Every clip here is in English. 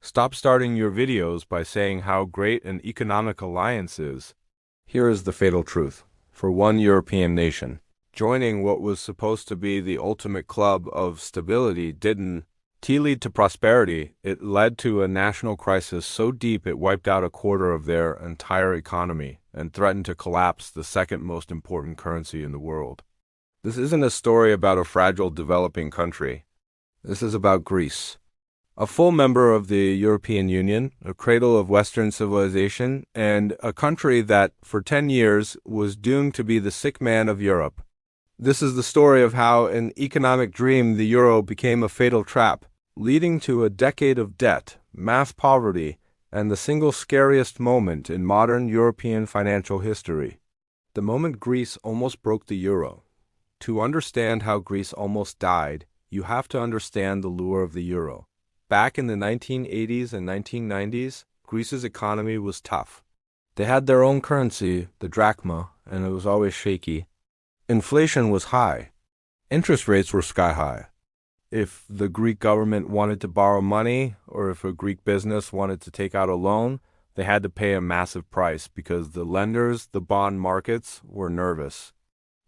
Stop starting your videos by saying how great an economic alliance is. Here is the fatal truth. For one European nation, joining what was supposed to be the ultimate club of stability didn't lead to prosperity. It led to a national crisis so deep it wiped out a quarter of their entire economy and threatened to collapse the second most important currency in the world. This isn't a story about a fragile developing country. This is about Greece. A full member of the European Union, a cradle of Western civilization, and a country that, for 10 years, was doomed to be the sick man of Europe. This is the story of how an economic dream, the euro, became a fatal trap, leading to a decade of debt, mass poverty, and the single scariest moment in modern European financial history. The moment Greece almost broke the euro. To understand how Greece almost died, you have to understand the lure of the euro. Back in the 1980s and 1990s, Greece's economy was tough. They had their own currency, the drachma, and it was always shaky. Inflation was high. Interest rates were sky high. If the Greek government wanted to borrow money, or if a Greek business wanted to take out a loan, they had to pay a massive price because the lenders, the bond markets, were nervous.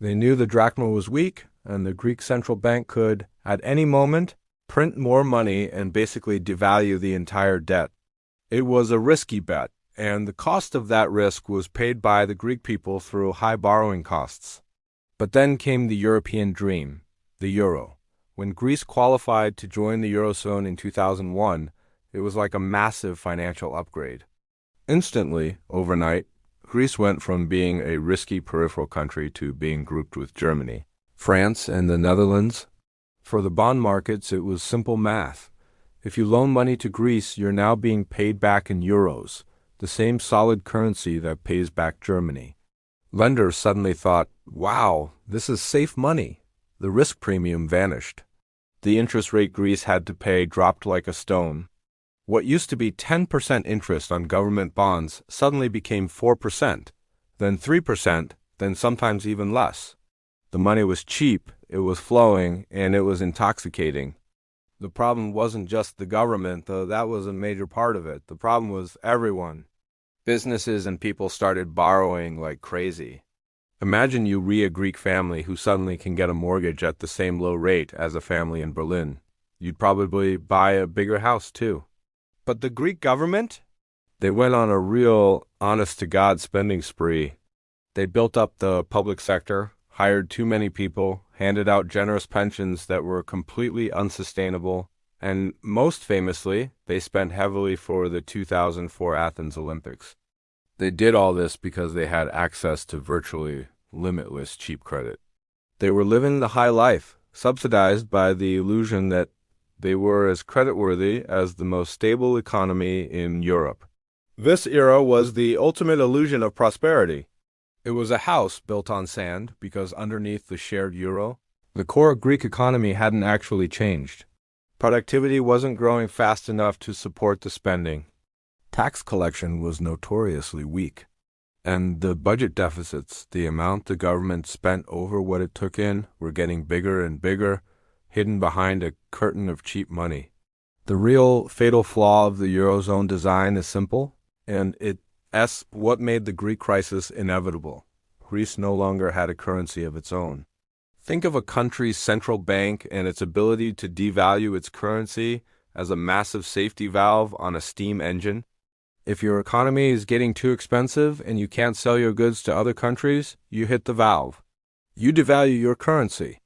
They knew the drachma was weak, and the Greek central bank could, at any moment, print more money and basically devalue the entire debt. It was a risky bet, and the cost of that risk was paid by the Greek people through high borrowing costs. But then came the European dream, the euro. When Greece qualified to join the Eurozone in 2001, it was like a massive financial upgrade. Instantly, overnight, Greece went from being a risky peripheral country to being grouped with Germany, France, and the Netherlands. For the bond markets, it was simple math. If you loan money to Greece, you're now being paid back in euros, the same solid currency that pays back Germany. Lenders suddenly thought, wow, this is safe money. The risk premium vanished. The interest rate Greece had to pay dropped like a stone. What used to be 10% interest on government bonds suddenly became 4%, then 3%, then sometimes even less. The money was cheap, it was flowing, and it was intoxicating. The problem wasn't just the government, though that was a major part of it. The problem was everyone. Businesses and people started borrowing like crazy. Imagine you a Greek family who suddenly can get a mortgage at the same low rate as a family in Berlin. You'd probably buy a bigger house too. But the Greek government? They went on a real honest-to-God spending spree. They built up the public sector, hired too many people, handed out generous pensions that were completely unsustainable, and most famously, they spent heavily for the 2004 Athens Olympics. They did all this because they had access to virtually limitless cheap credit. They were living the high life, subsidized by the illusion that they were as creditworthy as the most stable economy in Europe. This era was the ultimate illusion of prosperity. It was a house built on sand because underneath the shared euro, the core Greek economy hadn't actually changed. Productivity wasn't growing fast enough to support the spending. Tax collection was notoriously weak. And the budget deficits, the amount the government spent over what it took in, were getting bigger and bigger, hidden behind a curtain of cheap money. The real fatal flaw of the Eurozone design is simple, and it's what made the Greek crisis inevitable. Greece no longer had a currency of its own. Think of a country's central bank and its ability to devalue its currency as a massive safety valve on a steam engine. If your economy is getting too expensive and you can't sell your goods to other countries, you hit the valve. You devalue your currency.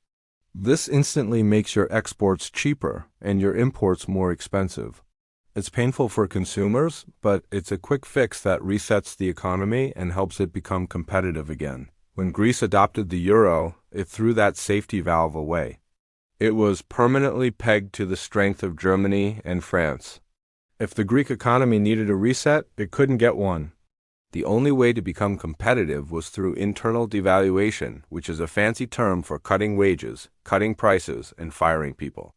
This instantly makes your exports cheaper and your imports more expensive. It's painful for consumers, but it's a quick fix that resets the economy and helps it become competitive again. When Greece adopted the euro, it threw that safety valve away. It was permanently pegged to the strength of Germany and France. If the Greek economy needed a reset, it couldn't get one. The only way to become competitive was through internal devaluation, which is a fancy term for cutting wages, cutting prices, and firing people.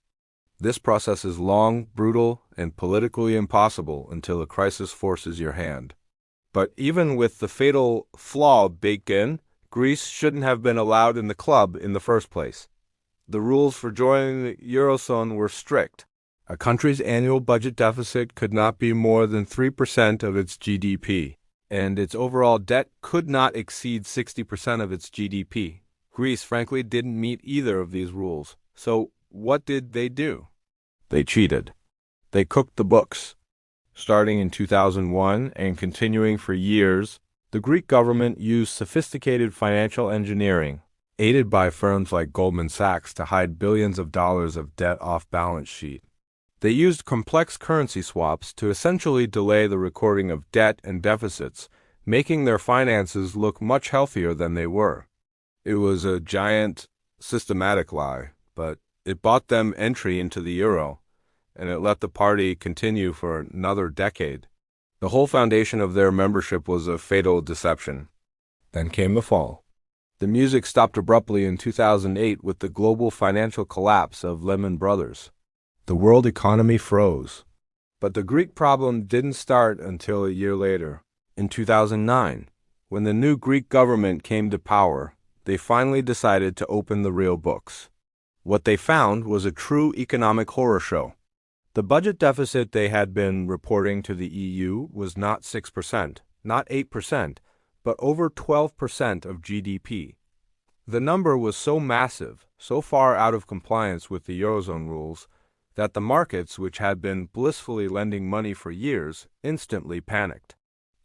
This process is long, brutal, and politically impossible until a crisis forces your hand. But even with the fatal flaw baked in, Greece shouldn't have been allowed in the club in the first place. The rules for joining the Eurozone were strict. A country's annual budget deficit could not be more than 3% of its GDP, and its overall debt could not exceed 60% of its GDP. Greece, frankly, didn't meet either of these rules. So what did they do? They cheated. They cooked the books. Starting in 2001 and continuing for years, the Greek government used sophisticated financial engineering, aided by firms like Goldman Sachs, to hide billions of dollars of debt off balance sheet. They used complex currency swaps to essentially delay the recording of debt and deficits, making their finances look much healthier than they were. It was a giant, systematic lie, but it bought them entry into the euro, and it let the party continue for another decade. The whole foundation of their membership was a fatal deception. Then came the fall. The music stopped abruptly in 2008 with the global financial collapse of Lehman Brothers. The world economy froze. But the Greek problem didn't start until a year later. In 2009, when the new Greek government came to power, they finally decided to open the real books. What they found was a true economic horror show. The budget deficit they had been reporting to the EU was not 6%, not 8%, but over 12% of GDP. The number was so massive, so far out of compliance with the Eurozone rules, that the markets, which had been blissfully lending money for years, instantly panicked.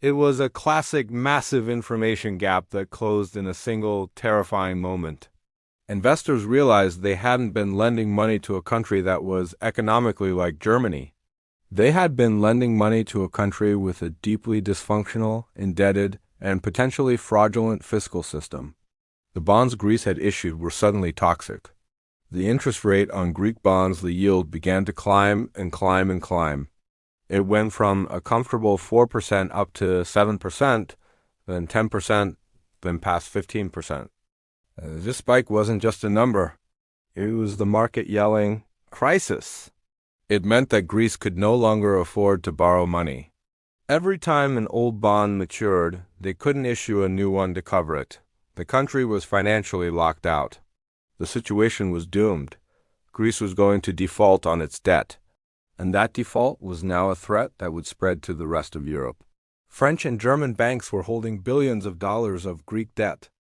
It was a classic massive information gap that closed in a single terrifying moment. Investors realized they hadn't been lending money to a country that was economically like Germany. They had been lending money to a country with a deeply dysfunctional, indebted, and potentially fraudulent fiscal system. The bonds Greece had issued were suddenly toxic. The interest rate on Greek bonds, the yield, began to climb and climb and climb. It went from a comfortable 4% up to 7%, then 10%, then past 15%. This spike wasn't just a number. It was the market yelling, "Crisis!" It meant that Greece could no longer afford to borrow money. Every time an old bond matured, they couldn't issue a new one to cover it. The country was financially locked out. The situation was doomed. Greece was going to default on its debt, and that default was now a threat that would spread to the rest of Europe. French and German banks were holding billions of dollars of Greek debt.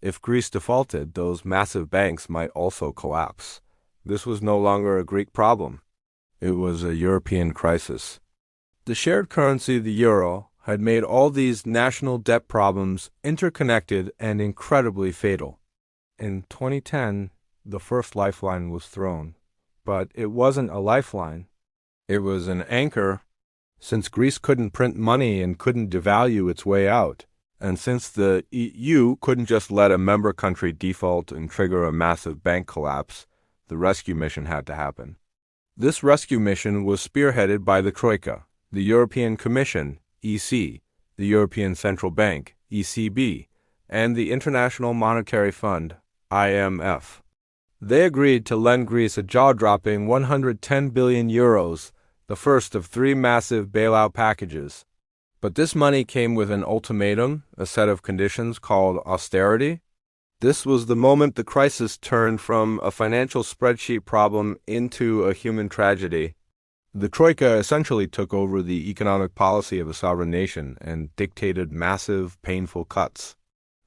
If Greece defaulted, those massive banks might also collapse. This was no longer a Greek problem. It was a European crisis. The shared currency, the euro, had made all these national debt problems interconnected and incredibly fatal. In 2010, the first lifeline was thrown. But it wasn't a lifeline. It was an anchor. Since Greece couldn't print money and couldn't devalue its way out, and since the EU couldn't just let a member country default and trigger a massive bank collapse, the rescue mission had to happen. This rescue mission was spearheaded by the Troika, the European Commission, EC, the European Central Bank, ECB, and the International Monetary Fund, IMF. They agreed to lend Greece a jaw-dropping 110 billion euros, the first of 3 massive bailout packages. But this money came with an ultimatum, a set of conditions called austerity. This was the moment the crisis turned from a financial spreadsheet problem into a human tragedy. The Troika essentially took over the economic policy of a sovereign nation and dictated massive, painful cuts.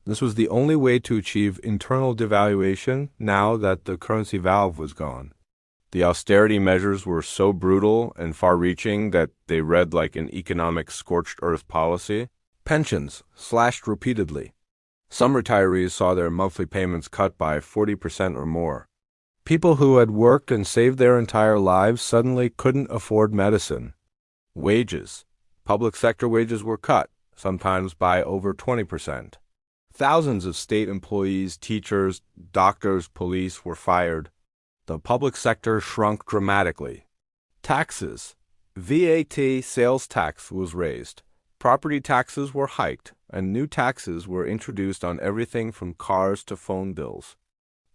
This was the only way to achieve internal devaluation now that the currency valve was gone. The austerity measures were so brutal and far-reaching that they read like an economic scorched earth policy. Pensions slashed repeatedly. Some retirees saw their monthly payments cut by 40% or more. People who had worked and saved their entire lives suddenly couldn't afford medicine. Wages. Public sector wages were cut, sometimes by over 20%. Thousands of state employees, teachers, doctors, police were fired. The public sector shrunk dramatically. Taxes. VAT sales tax was raised. Property taxes were hiked, and new taxes were introduced on everything from cars to phone bills.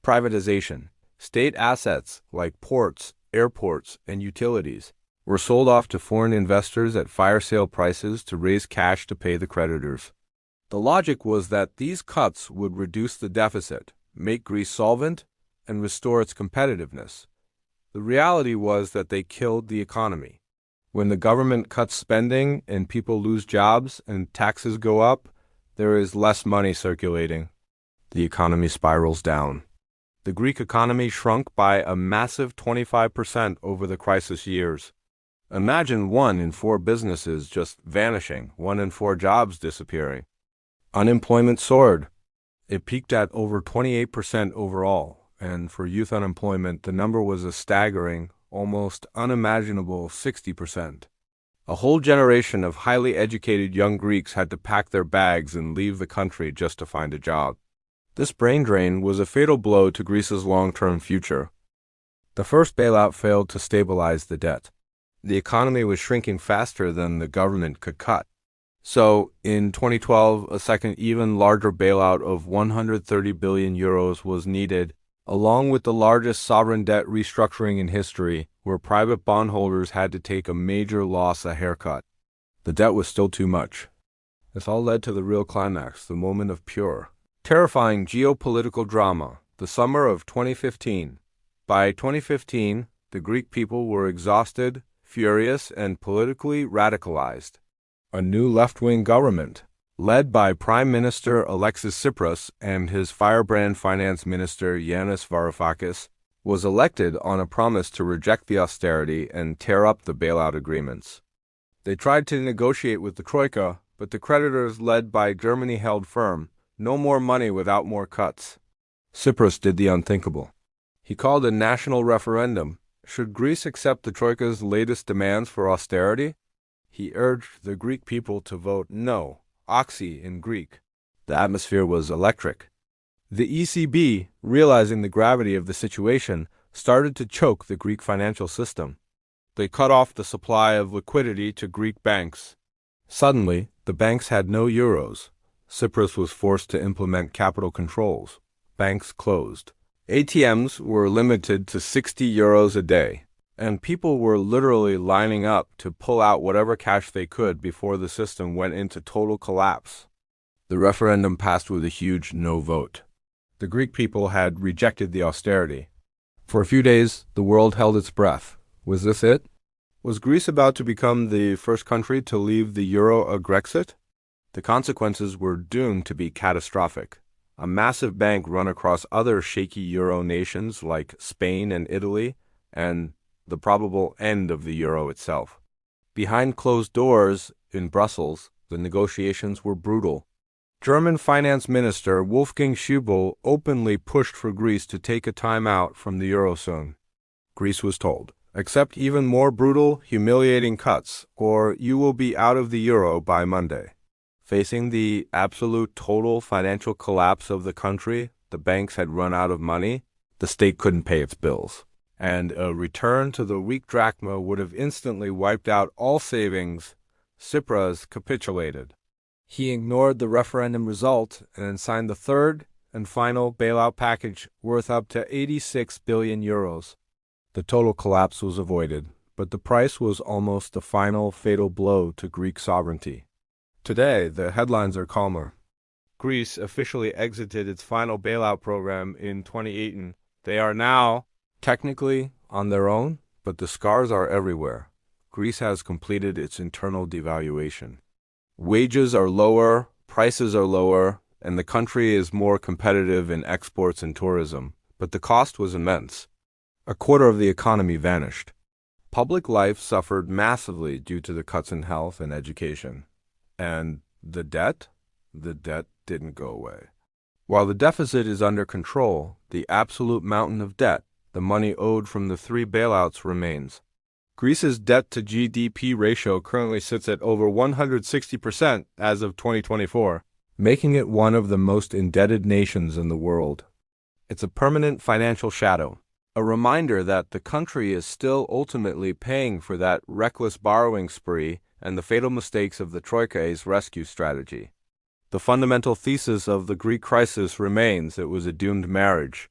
Privatization. State assets like ports, airports, and utilities were sold off to foreign investors at fire sale prices to raise cash to pay the creditors. The logic was that these cuts would reduce the deficit, make Greece solvent, and restore its competitiveness. The reality was that they killed the economy. When the government cuts spending and people lose jobs and taxes go up, there is less money circulating. The economy spirals down. The Greek economy shrunk by a massive 25% over the crisis years. Imagine 1 in 4 businesses just vanishing, 1 in 4 jobs disappearing. Unemployment soared. It peaked at over 28% overall, and for youth unemployment, the number was a staggering, almost unimaginable 60%. A whole generation of highly educated young Greeks had to pack their bags and leave the country just to find a job. This brain drain was a fatal blow to Greece's long-term future. The first bailout failed to stabilize the debt. The economy was shrinking faster than the government could cut. So, in 2012, a second even larger bailout of 130 billion euros was needed, along with the largest sovereign debt restructuring in history, where private bondholders had to take a major loss a haircut. The debt was still too much. This all led to the real climax, the moment of pure, terrifying geopolitical drama, the summer of 2015. By 2015, the Greek people were exhausted, furious, and politically radicalized. A new left-wing government, led by Prime Minister Alexis Tsipras and his firebrand Finance Minister Yanis Varoufakis, was elected on a promise to reject the austerity and tear up the bailout agreements. They tried to negotiate with the Troika, but the creditors led by Germany held firm. No more money without more cuts. Tsipras did the unthinkable. He called a national referendum. Should Greece accept the Troika's latest demands for austerity? He urged the Greek people to vote no, oxy in Greek. The atmosphere was electric. The ECB, realizing the gravity of the situation, started to choke the Greek financial system. They cut off the supply of liquidity to Greek banks. Suddenly, the banks had no euros. Tsipras was forced to implement capital controls. Banks closed. ATMs were limited to 60 euros a day, and people were literally lining up to pull out whatever cash they could before the system went into total collapse. The referendum passed with a huge no vote. The Greek people had rejected the austerity. For a few days, the world held its breath. Was this it? Was Greece about to become the first country to leave the euro a Grexit? The consequences were doomed to be catastrophic. A massive bank run across other shaky euro nations like Spain and Italy, and the probable end of the euro itself. Behind closed doors in Brussels, the negotiations were brutal. German Finance Minister Wolfgang Schäuble openly pushed for Greece to take a time out from the Eurozone. Greece was told, accept even more brutal, humiliating cuts, or you will be out of the euro by Monday. Facing the absolute total financial collapse of the country, the banks had run out of money, the state couldn't pay its bills, and a return to the weak drachma would have instantly wiped out all savings. Tsipras capitulated. He ignored the referendum result and signed the third and final bailout package worth up to 86 billion euros. The total collapse was avoided, but the price was almost the final fatal blow to Greek sovereignty. Today, the headlines are calmer. Greece officially exited its final bailout program in 2018. They are now, technically, on their own, but the scars are everywhere. Greece has completed its internal devaluation. Wages are lower, prices are lower, and the country is more competitive in exports and tourism, but the cost was immense. A quarter of the economy vanished. Public life suffered massively due to the cuts in health and education. And the debt? The debt didn't go away. While the deficit is under control, the absolute mountain of debt, the money owed from the 3 bailouts, remains. Greece's debt-to-GDP ratio currently sits at over 160% as of 2024, making it one of the most indebted nations in the world. It's a permanent financial shadow, a reminder that the country is still ultimately paying for that reckless borrowing spree and the fatal mistakes of the Troika's rescue strategy. The fundamental thesis of the Greek crisis remains: it was a doomed marriage.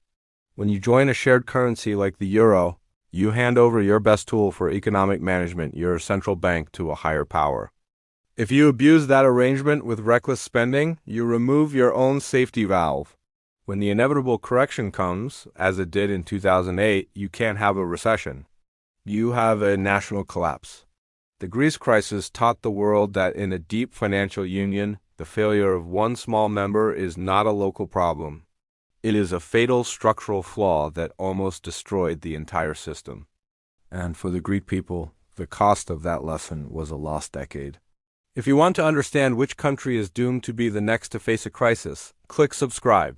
When you join a shared currency like the euro, you hand over your best tool for economic management, your central bank, to a higher power. If you abuse that arrangement with reckless spending, you remove your own safety valve. When the inevitable correction comes, as it did in 2008, you can't have a recession. You have a national collapse. The Greece crisis taught the world that in a deep financial union, the failure of one small member is not a local problem. It is a fatal structural flaw that almost destroyed the entire system. And for the Greek people, the cost of that lesson was a lost decade. If you want to understand which country is doomed to be the next to face a crisis, click subscribe.